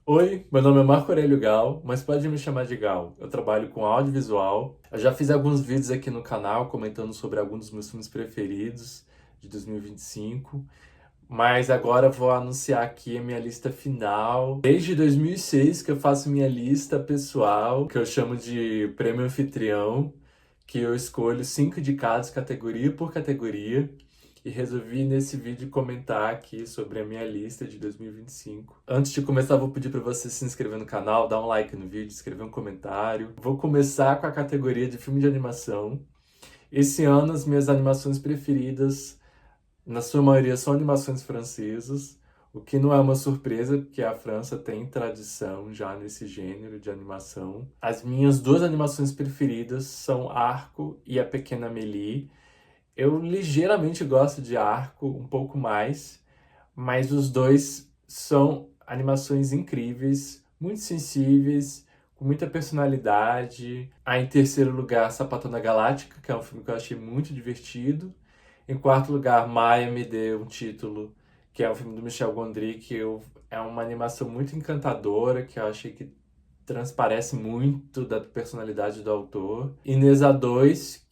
Oi, meu nome é Marco Aurélio Gal, mas pode me chamar de Gal. Eu trabalho com audiovisual. Eu já fiz alguns vídeos aqui no canal comentando sobre alguns dos meus filmes preferidos de 2025, mas agora vou anunciar aqui a minha lista final. Desde 2006 que eu faço minha lista pessoal, que eu chamo de Prêmio Anfitrião, que eu escolho 5 indicados categoria por categoria. E resolvi nesse vídeo comentar aqui sobre a minha lista de 2025. Antes de começar, vou pedir para você se inscrever no canal, dar um like no vídeo, escrever um comentário. Vou começar com a categoria de filme de animação. Esse ano, as minhas animações preferidas, na sua maioria, são animações francesas, o que não é uma surpresa, porque a França tem tradição já nesse gênero de animação. As minhas duas animações preferidas são Arco e A Pequena Amélie. Eu ligeiramente gosto de Arco, um pouco mais, mas os dois são animações incríveis, muito sensíveis, com muita personalidade. Em terceiro lugar, Sapatona Galáctica, que é um filme que eu achei muito divertido. Em quarto lugar, Maia me deu um título, que é um filme do Michel Gondry, é uma animação muito encantadora, que eu achei que transparece muito da personalidade do autor. E Neza 2,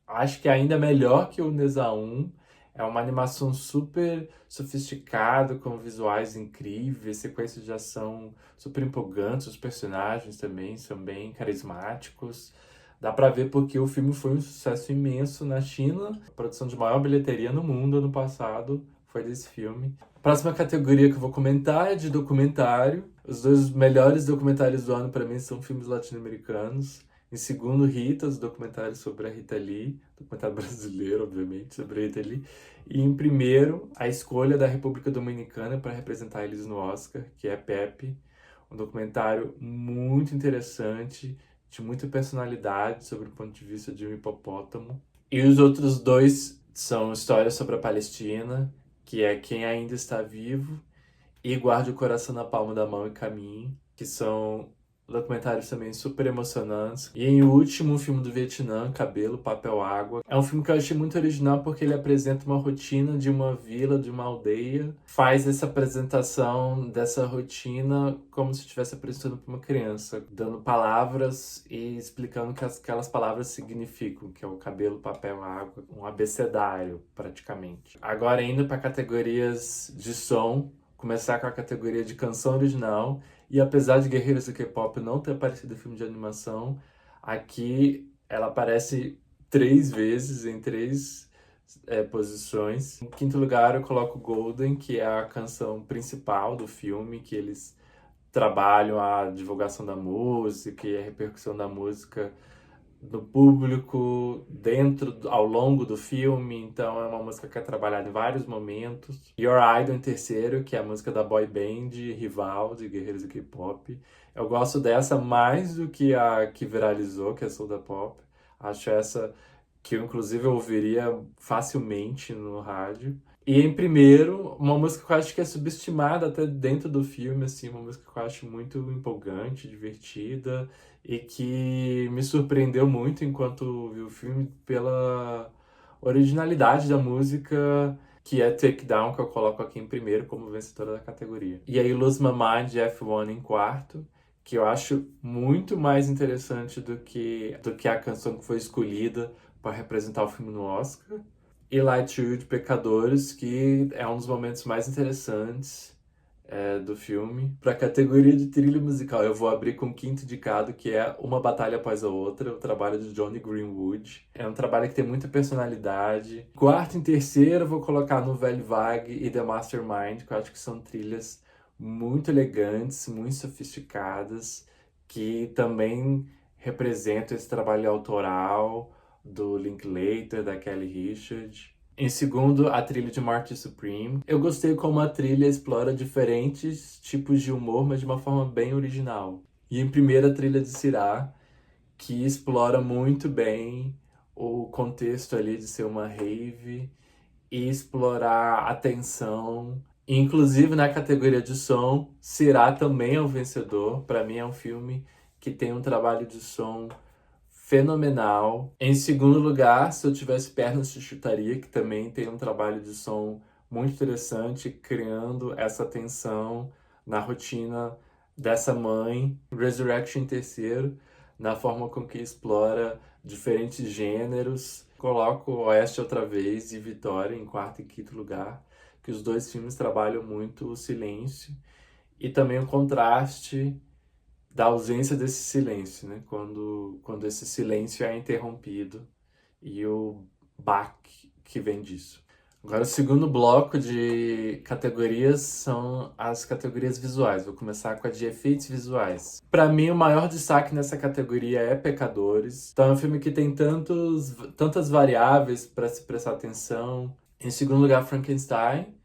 acho que é ainda melhor que o Neza 1. É uma animação super sofisticada, com visuais incríveis, sequências de ação super empolgantes, os personagens também são bem carismáticos. Dá pra ver porque o filme foi um sucesso imenso na China. A produção de maior bilheteria no mundo ano passado foi desse filme. A próxima categoria que eu vou comentar é de documentário. Os dois melhores documentários do ano para mim são filmes latino-americanos. Em segundo, Ritas, documentário sobre a Rita Lee, documentário brasileiro, obviamente, sobre a Rita Lee. E em primeiro, a escolha da República Dominicana para representar eles no Oscar, que é Pepe, um documentário muito interessante, de muita personalidade sobre o ponto de vista de um hipopótamo. E os outros dois são Histórias sobre a Palestina, que é Quem Ainda Está Vivo, e Guarde o Coração na Palma da Mão e Caminhe, que são documentários também super emocionantes. E em último, o filme do Vietnã, Cabelo, Papel, Água. É um filme que eu achei muito original porque ele apresenta uma rotina de uma vila, de uma aldeia. Faz essa apresentação dessa rotina como se estivesse apresentando para uma criança, dando palavras e explicando o que aquelas palavras significam, que é o cabelo, papel, água, um abecedário, praticamente. Agora, indo para categorias de som, começar com a categoria de canção original. E apesar de Guerreiros do K-pop não ter aparecido em filme de animação, aqui ela aparece 3 vezes em 3 posições. Em quinto lugar, eu coloco Golden, que é a canção principal do filme, que eles trabalham a divulgação da música e a repercussão da música do público ao longo do filme, então é uma música que é trabalhada em vários momentos. Your Idol em terceiro, que é a música da boy band rival de Guerreiros do K-pop. Eu gosto dessa mais do que a que viralizou, que é Soul da Pop. Acho essa que eu inclusive ouviria facilmente no rádio. E em primeiro, uma música que eu acho que é subestimada até dentro do filme, assim, uma música que eu acho muito empolgante, divertida e que me surpreendeu muito enquanto vi o filme pela originalidade da música, que é Take Down, que eu coloco aqui em primeiro como vencedora da categoria. E aí Lose My Mind, F1 em quarto, que eu acho muito mais interessante do que a canção que foi escolhida para representar o filme no Oscar. E Light to You de Pecadores, que é um dos momentos mais interessantes do filme. Para a categoria de trilha musical, eu vou abrir com o quinto indicado, que é Uma Batalha Após a Outra, o trabalho de Johnny Greenwood. É um trabalho que tem muita personalidade. Quarto e terceiro, eu vou colocar No Velho Vague e The Mastermind, que eu acho que são trilhas muito elegantes, muito sofisticadas, que também representam esse trabalho autoral do Linklater, da Kelly Richard. Em segundo, a trilha de Marty Supreme. Eu gostei como a trilha explora diferentes tipos de humor, mas de uma forma bem original. E em primeiro, a trilha de Sirá, que explora muito bem o contexto ali de ser uma rave e explorar a tensão. Inclusive, na categoria de som, Sirá também é o vencedor. Para mim, é um filme que tem um trabalho de som fenomenal. Em segundo lugar, Se Eu Tivesse Pernas Te Chutaria, que também tem um trabalho de som muito interessante, criando essa tensão na rotina dessa mãe. Resurrection em terceiro, na forma com que explora diferentes gêneros. Coloco Oeste Outra Vez e Vitória em quarto e quinto lugar, que os dois filmes trabalham muito o silêncio e também o contraste da ausência desse silêncio, né? Quando esse silêncio é interrompido e o baque que vem disso. Agora, o segundo bloco de categorias são as categorias visuais. Vou começar com a de efeitos visuais. Para mim, o maior destaque nessa categoria é Pecadores. Então, é um filme que tem tantas variáveis para se prestar atenção. Em segundo lugar, Frankenstein.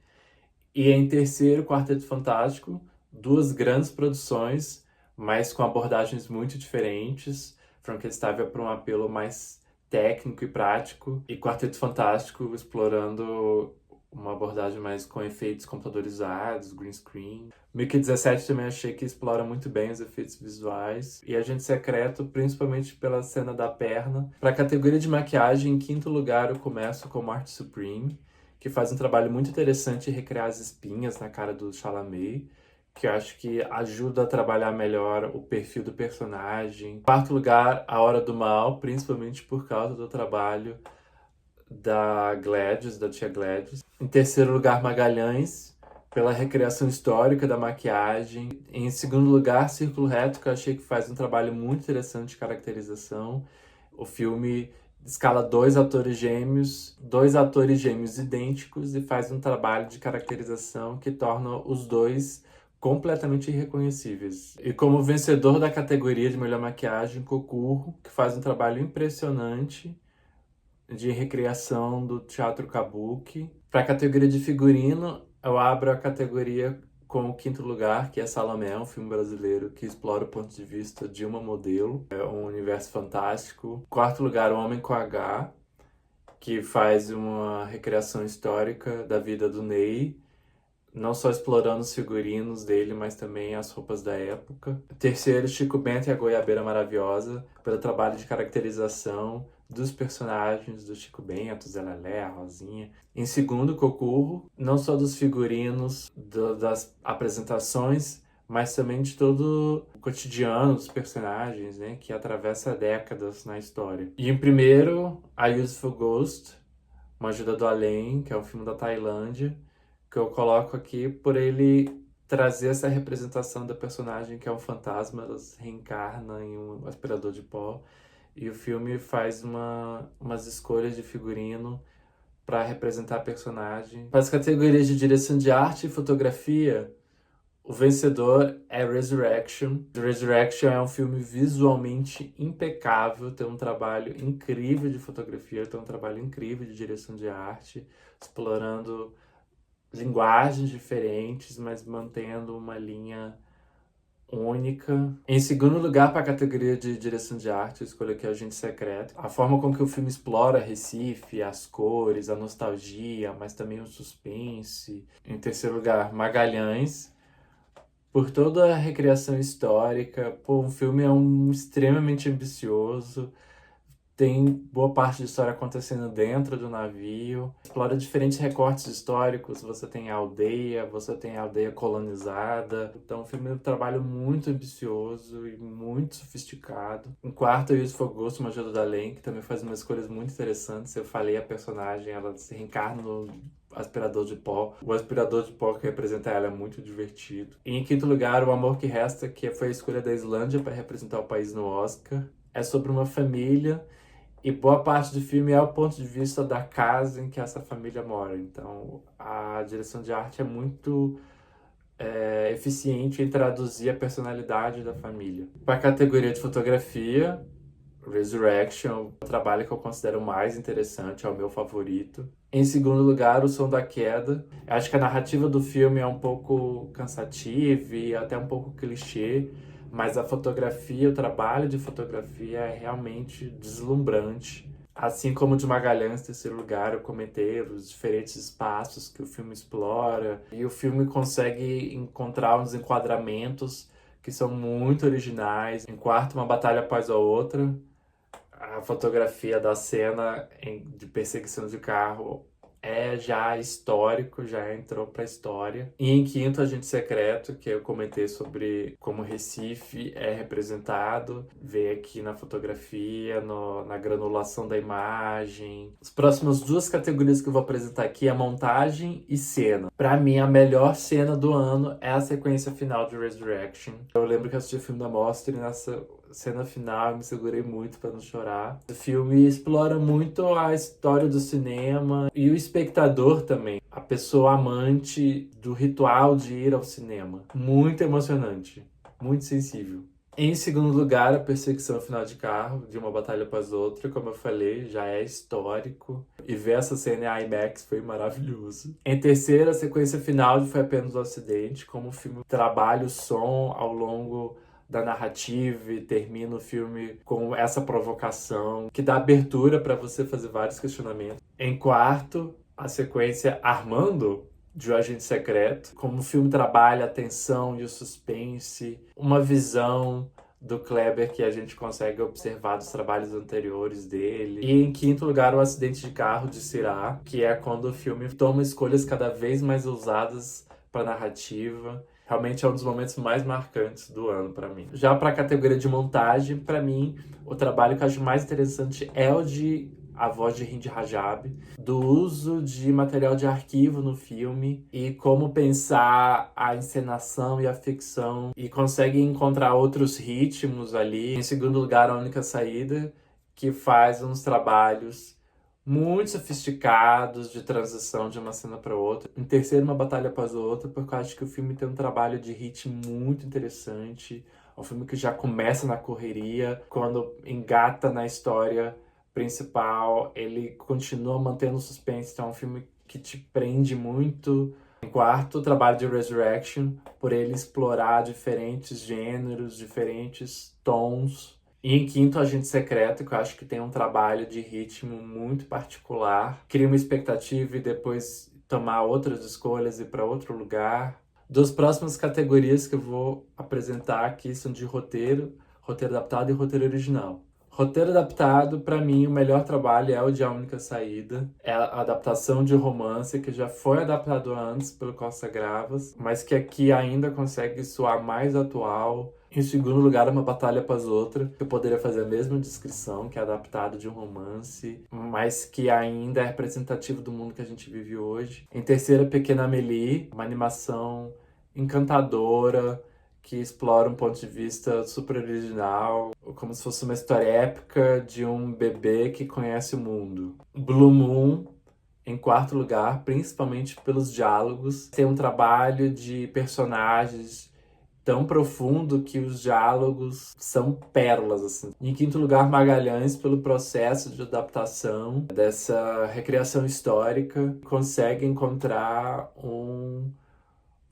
E em terceiro, Quarteto Fantástico. Duas grandes produções, mas com abordagens muito diferentes. Frankenstein vai para um apelo mais técnico e prático, e Quarteto Fantástico explorando uma abordagem mais com efeitos computadorizados, green screen. Mickey 17 também achei que explora muito bem os efeitos visuais. E Agente Secreto, principalmente pela cena da perna. Para a categoria de maquiagem, em quinto lugar eu começo com Marty Supreme, que faz um trabalho muito interessante em recriar as espinhas na cara do Chalamet, que eu acho que ajuda a trabalhar melhor o perfil do personagem. Em quarto lugar, A Hora do Mal, principalmente por causa do trabalho da Gladys, da tia Gladys. Em terceiro lugar, Magalhães, pela recriação histórica da maquiagem. Em segundo lugar, Círculo Reto, que eu achei que faz um trabalho muito interessante de caracterização. O filme escala dois atores gêmeos idênticos e faz um trabalho de caracterização que torna os dois completamente irreconhecíveis. E como vencedor da categoria de melhor maquiagem, Cocurro, que faz um trabalho impressionante de recriação do teatro kabuki. Para a categoria de figurino, eu abro a categoria com o quinto lugar, que é Salomé, um filme brasileiro que explora o ponto de vista de uma modelo. É um universo fantástico. Quarto lugar, O Homem com H, que faz uma recriação histórica da vida do Ney, não só explorando os figurinos dele, mas também as roupas da época. Terceiro, Chico Bento e a Goiabeira Maravilhosa, pelo trabalho de caracterização dos personagens do Chico Bento, Zé Lelé, a Rosinha. Em segundo, Cocurro, não só dos figurinos, das apresentações, mas também de todo o cotidiano dos personagens, né, que atravessa décadas na história. E em primeiro, A Useful Ghost, Uma Ajuda do Além, que é um filme da Tailândia, que eu coloco aqui por ele trazer essa representação da personagem que é um fantasma, ela se reencarna em um aspirador de pó, e o filme faz umas escolhas de figurino para representar a personagem. Para as categorias de direção de arte e fotografia, o vencedor é Resurrection. Resurrection é um filme visualmente impecável, tem um trabalho incrível de fotografia, tem um trabalho incrível de direção de arte, explorando linguagens diferentes, mas mantendo uma linha única. Em segundo lugar, para a categoria de direção de arte, eu escolho aqui Agente Secreto. A forma com que o filme explora Recife, as cores, a nostalgia, mas também o suspense. Em terceiro lugar, Magalhães, por toda a recriação histórica. Pô, o filme é extremamente ambicioso. Tem boa parte da história acontecendo dentro do navio. Explora diferentes recortes históricos. Você tem a aldeia colonizada. Então, o filme é um trabalho muito ambicioso e muito sofisticado. Em quarto, eu Useful Ghost, Uma Ajuda do Além, que também faz umas escolhas muito interessantes. Eu falei, a personagem, ela se reencarna no aspirador de pó. O aspirador de pó que representa ela é muito divertido. E em quinto lugar, O Amor que Resta, que foi a escolha da Islândia para representar o país no Oscar. É sobre uma família e boa parte do filme é o ponto de vista da casa em que essa família mora. Então, a direção de arte é muito eficiente em traduzir a personalidade da família. Para a categoria de fotografia, Resurrection, o trabalho que eu considero mais interessante, é o meu favorito. Em segundo lugar, O Som da Queda. Eu acho que a narrativa do filme é um pouco cansativa e até um pouco clichê, mas a fotografia, o trabalho de fotografia é realmente deslumbrante. Assim como de Magalhães, terceiro lugar, eu comentei os diferentes espaços que o filme explora. E o filme consegue encontrar uns enquadramentos que são muito originais. Em quarto, Uma Batalha Após a Outra. A fotografia da cena de perseguição de carro é já histórico, já entrou pra história. E em quinto, Agente Secreto, que eu comentei sobre como Recife é representado, vê aqui na fotografia, na granulação da imagem. As próximas duas categorias que eu vou apresentar aqui é montagem e cena. Pra mim, a melhor cena do ano é a sequência final de Resurrection. Eu lembro que eu assisti o filme da Mostra e nessa cena final, eu me segurei muito para não chorar. O filme explora muito a história do cinema e o espectador também, a pessoa amante do ritual de ir ao cinema. Muito emocionante, muito sensível. Em segundo lugar, a perseguição final de carro, de uma batalha após outra, como eu falei, já é histórico. E ver essa cena em IMAX foi maravilhoso. Em terceiro, a sequência final de Foi Apenas um Acidente, como o filme trabalha o som ao longo da narrativa e termina o filme com essa provocação que dá abertura para você fazer vários questionamentos. Em quarto, a sequência Armando, de O Agente Secreto, como o filme trabalha a tensão e o suspense, uma visão do Kleber que a gente consegue observar dos trabalhos anteriores dele. E em quinto lugar, o Acidente de Carro de Sirá, que é quando o filme toma escolhas cada vez mais ousadas para a narrativa. Realmente é um dos momentos mais marcantes do ano para mim. Já para a categoria de montagem, para mim, o trabalho que eu acho mais interessante é o de A Voz de Hind Rajab, do uso de material de arquivo no filme e como pensar a encenação e a ficção e consegue encontrar outros ritmos ali. Em segundo lugar, A Única Saída, que faz uns trabalhos muito sofisticados de transição de uma cena para outra. Em terceiro, Uma Batalha Após a Outra, porque eu acho que o filme tem um trabalho de ritmo muito interessante. É um filme que já começa na correria, quando engata na história principal, ele continua mantendo o suspense, então é um filme que te prende muito. Em quarto, o trabalho de Resurrection, por ele explorar diferentes gêneros, diferentes tons. E em quinto, Agente Secreto, que eu acho que tem um trabalho de ritmo muito particular. Cria uma expectativa e depois tomar outras escolhas e ir para outro lugar. Duas próximas categorias que eu vou apresentar aqui são de roteiro, roteiro adaptado e roteiro original. Roteiro adaptado, para mim, o melhor trabalho é o de A Única Saída. É a adaptação de romance que já foi adaptado antes pelo Costa Gravas, mas que aqui ainda consegue soar mais atual. Em segundo lugar, Uma Batalha Após Outra, que eu poderia fazer a mesma descrição, que é adaptado de um romance, mas que ainda é representativo do mundo que a gente vive hoje. Em terceiro, Pequena Amélie, uma animação encantadora, que explora um ponto de vista super original, como se fosse uma história épica de um bebê que conhece o mundo. Blue Moon, em quarto lugar, principalmente pelos diálogos. Tem um trabalho de personagens tão profundo que os diálogos são pérolas, assim. Em quinto lugar, Magalhães, pelo processo de adaptação dessa recriação histórica, consegue encontrar um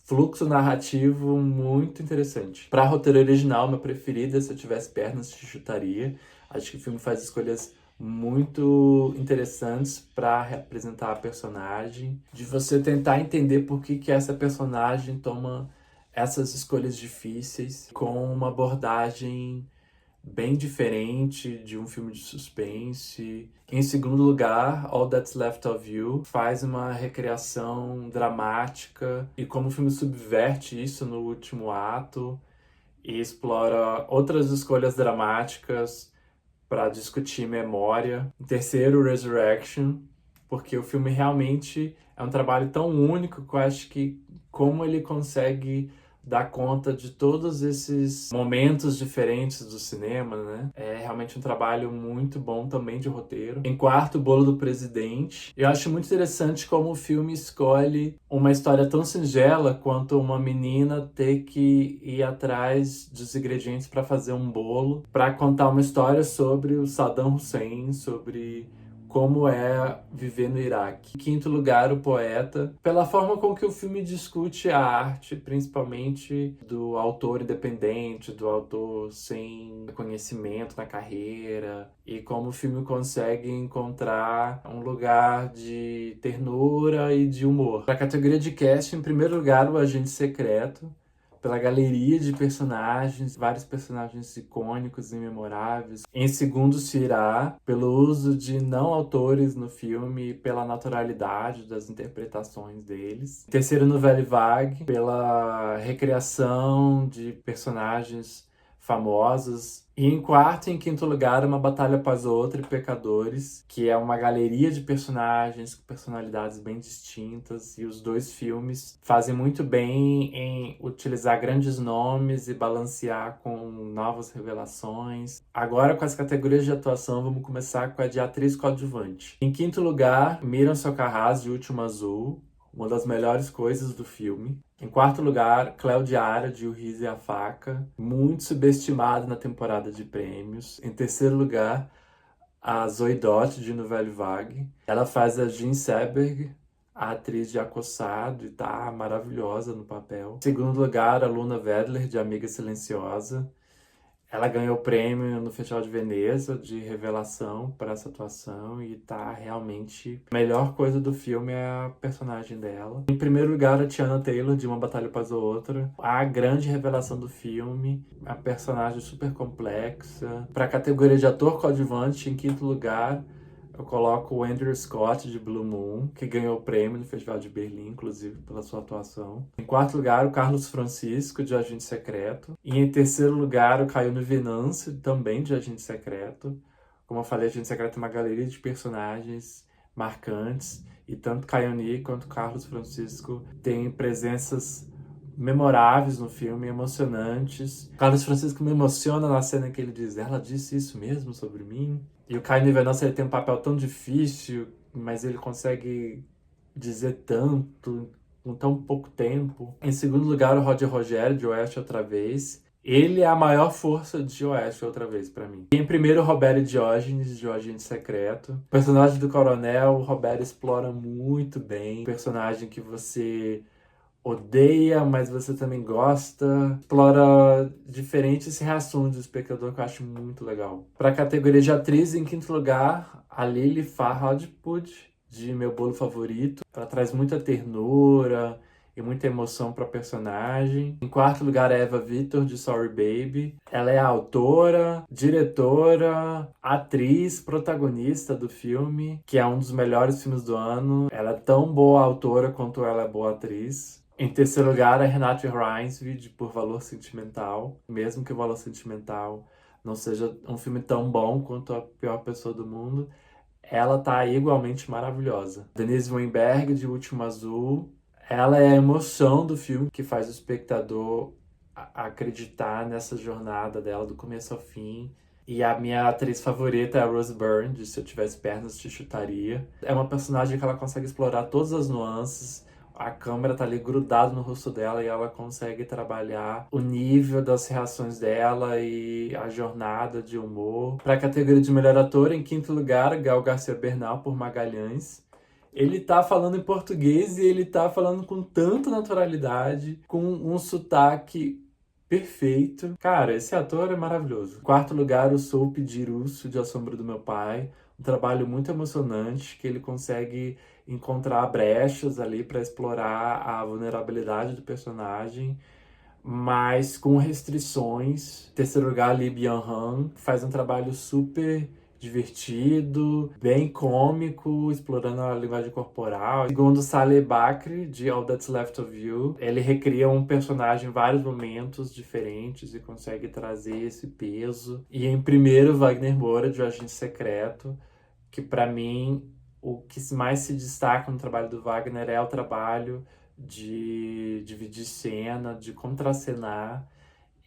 fluxo narrativo muito interessante. Para roteiro original, minha preferida, Se Eu Tivesse Pernas, Te Chutaria. Acho que o filme faz escolhas muito interessantes para representar a personagem, de você tentar entender por que essa personagem toma essas escolhas difíceis com uma abordagem bem diferente de um filme de suspense. Em segundo lugar, All That's Left of You faz uma recriação dramática e como o filme subverte isso no último ato e explora outras escolhas dramáticas para discutir memória. Em terceiro, Resurrection, porque o filme realmente é um trabalho tão único que eu acho que como ele consegue dar conta de todos esses momentos diferentes do cinema, né? É realmente um trabalho muito bom também de roteiro. Em quarto, O Bolo do Presidente. Eu acho muito interessante como o filme escolhe uma história tão singela quanto uma menina ter que ir atrás dos ingredientes para fazer um bolo, para contar uma história sobre o Saddam Hussein, sobre como é viver no Iraque. Em quinto lugar, O Poeta, pela forma com que o filme discute a arte, principalmente do autor independente, do autor sem conhecimento na carreira, e como o filme consegue encontrar um lugar de ternura e de humor. Para a categoria de casting, em primeiro lugar, O Agente Secreto, pela galeria de personagens, vários personagens icônicos e memoráveis. Em segundo se irá pelo uso de não autores no filme e pela naturalidade das interpretações deles. Em terceiro, Nouvelle Vague, pela recriação de personagens famosos. E em quarto e em quinto lugar, Uma Batalha Após Outra e Pecadores, que é uma galeria de personagens com personalidades bem distintas, e os dois filmes fazem muito bem em utilizar grandes nomes e balancear com novas revelações. Agora, com as categorias de atuação, vamos começar com a de atriz coadjuvante. Em quinto lugar, Miriam Socarrás, de Último Azul, uma das melhores coisas do filme. Em quarto lugar, Cléo Diara, de O Riso e a Faca, muito subestimado na temporada de prêmios. Em terceiro lugar, a Zoe Dott, de Nouvelle Vague. Ela faz a Jean Seberg, a atriz de Acossado, e tá maravilhosa no papel. Em segundo lugar, a Luna Wedler, de Amiga Silenciosa. Ela ganhou o prêmio no Festival de Veneza de revelação para essa atuação e tá realmente... A melhor coisa do filme é a personagem dela. Em primeiro lugar, a Tiana Taylor, de Uma Batalha Após a Outra. A grande revelação do filme, a personagem super complexa. Para a categoria de ator coadjuvante, em quinto lugar, eu coloco o Andrew Scott, de Blue Moon, que ganhou o prêmio no Festival de Berlim, inclusive, pela sua atuação. Em quarto lugar, o Carlos Francisco, de Agente Secreto. E em terceiro lugar, o Caio Venance, também de Agente Secreto. Como eu falei, Agente Secreto é uma galeria de personagens marcantes. E tanto Caio quanto Carlos Francisco têm presenças memoráveis no filme, emocionantes. Carlos Francisco me emociona na cena que ele diz: ela disse isso mesmo sobre mim? E o Caio Venance, ele tem um papel tão difícil, mas ele consegue dizer tanto com tão pouco tempo. Em segundo lugar, o Roger Rogério, de Oeste Outra Vez. Ele é a maior força de Oeste Outra Vez pra mim. E em primeiro, Roberto Diógenes, de O Agente Secreto. O personagem do Coronel, o Roberto explora muito bem. Um personagem que você odeia, mas você também gosta. Explora diferentes reações do espectador, que eu acho muito legal. Para a categoria de atriz, em quinto lugar, a Lily Farhadpud, de Meu Bolo Favorito. Ela traz muita ternura e muita emoção para a personagem. Em quarto lugar, a Eva Victor, de Sorry Baby. Ela é a autora, diretora, atriz, protagonista do filme, que é um dos melhores filmes do ano. Ela é tão boa autora quanto ela é boa atriz. Em terceiro lugar, a Renate Reinsve, Por Valor Sentimental. Mesmo que o Valor Sentimental não seja um filme tão bom quanto A Pior Pessoa do Mundo, ela tá igualmente maravilhosa. Denise Weinberg, de Último Azul. Ela é a emoção do filme, que faz o espectador acreditar nessa jornada dela do começo ao fim. E a minha atriz favorita é a Rose Byrne, de Se Eu Tivesse Pernas Te Chutaria. É uma personagem que ela consegue explorar todas as nuances. A câmera tá ali grudada no rosto dela e ela consegue trabalhar o nível das reações dela e a jornada de humor. Para a categoria de melhor ator, em quinto lugar, Gael Garcia Bernal, por Magalhães. Ele tá falando em português e ele tá falando com tanta naturalidade, com um sotaque perfeito. Cara, esse ator é maravilhoso. Em quarto lugar, o Soap Dirusso, de A Sombra do Meu Pai. Um trabalho muito emocionante, que ele consegue encontrar brechas ali para explorar a vulnerabilidade do personagem, mas com restrições. Em terceiro lugar, Lee Byung-hun faz um trabalho super divertido, bem cômico, explorando a linguagem corporal. Segundo, Saleh Bakri, de All That's Left of You. Ele recria um personagem em vários momentos diferentes e consegue trazer esse peso. E em primeiro, Wagner Moura, de O Agente Secreto, que para mim o que mais se destaca no trabalho do Wagner é o trabalho de dividir cena, de contracenar,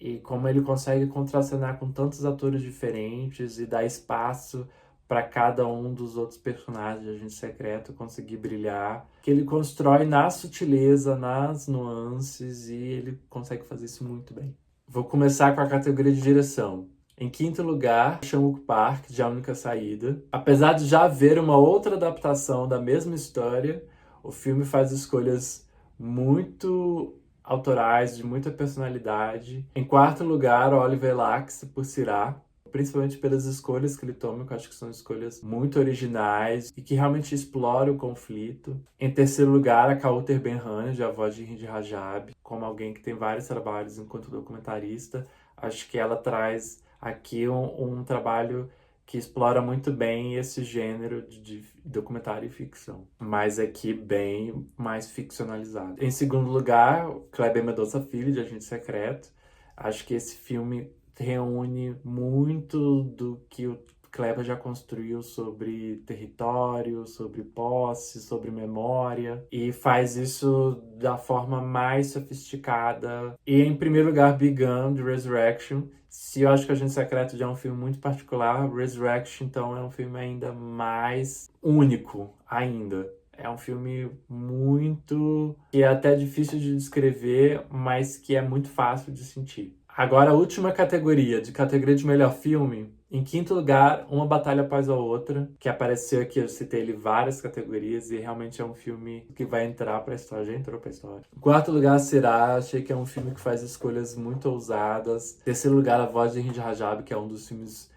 e como ele consegue contracenar com tantos atores diferentes e dar espaço para cada um dos outros personagens de Agente Secreto conseguir brilhar, que ele constrói na sutileza, nas nuances, e ele consegue fazer isso muito bem. Vou começar com a categoria de direção. Em quinto lugar, Chan-wook Park, de A Única Saída. Apesar de já haver uma outra adaptação da mesma história, o filme faz escolhas muito autorais, de muita personalidade. Em quarto lugar, Oliver Lacks, por Sirá, principalmente pelas escolhas que ele toma, que eu acho que são escolhas muito originais e que realmente exploram o conflito. Em terceiro lugar, a Kauter Ben-Han, de A Voz de Hind Rajab, como alguém que tem vários trabalhos enquanto documentarista, acho que ela traz aqui um trabalho que explora muito bem esse gênero de documentário e ficção, mas aqui bem mais ficcionalizado. Em segundo lugar, Kleber Mendonça Filho, de Agente Secreto. Acho que esse filme reúne muito do que o Kleber já construiu sobre território, sobre posse, sobre memória, e faz isso da forma mais sofisticada. E em primeiro lugar, Begun, de Resurrection. Se eu acho que Agente Secreto já é um filme muito particular, Resurrection então é um filme ainda mais único ainda. É um filme muito... que é até difícil de descrever, mas que é muito fácil de sentir. Agora, a última categoria, de categoria de melhor filme. Em quinto lugar, Uma Batalha Após a Outra, que apareceu aqui, eu citei ele várias categorias, e realmente é um filme que vai entrar pra história, já entrou pra história. Em quarto lugar, Será, achei que é um filme que faz escolhas muito ousadas. Em terceiro lugar, A Voz de Hind Rajab, que é um dos filmes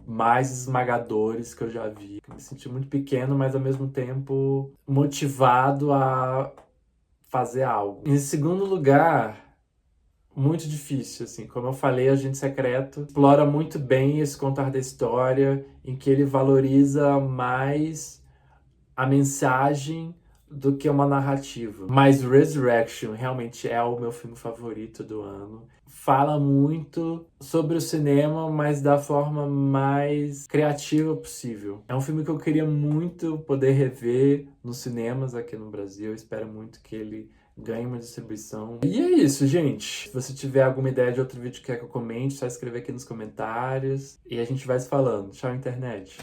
mais esmagadores que eu já vi. Me senti muito pequeno, mas ao mesmo tempo motivado a fazer algo. Em segundo lugar, muito difícil, assim. Como eu falei, Agente Secreto explora muito bem esse contar da história, em que ele valoriza mais a mensagem do que uma narrativa. Mas Resurrection realmente é o meu filme favorito do ano. Fala muito sobre o cinema, mas da forma mais criativa possível. É um filme que eu queria muito poder rever nos cinemas aqui no Brasil. Eu espero muito que ele ganhe uma distribuição. E é isso, gente. Se você tiver alguma ideia de outro vídeo que quer que eu comente, só escrever aqui nos comentários. E a gente vai se falando. Tchau, internet.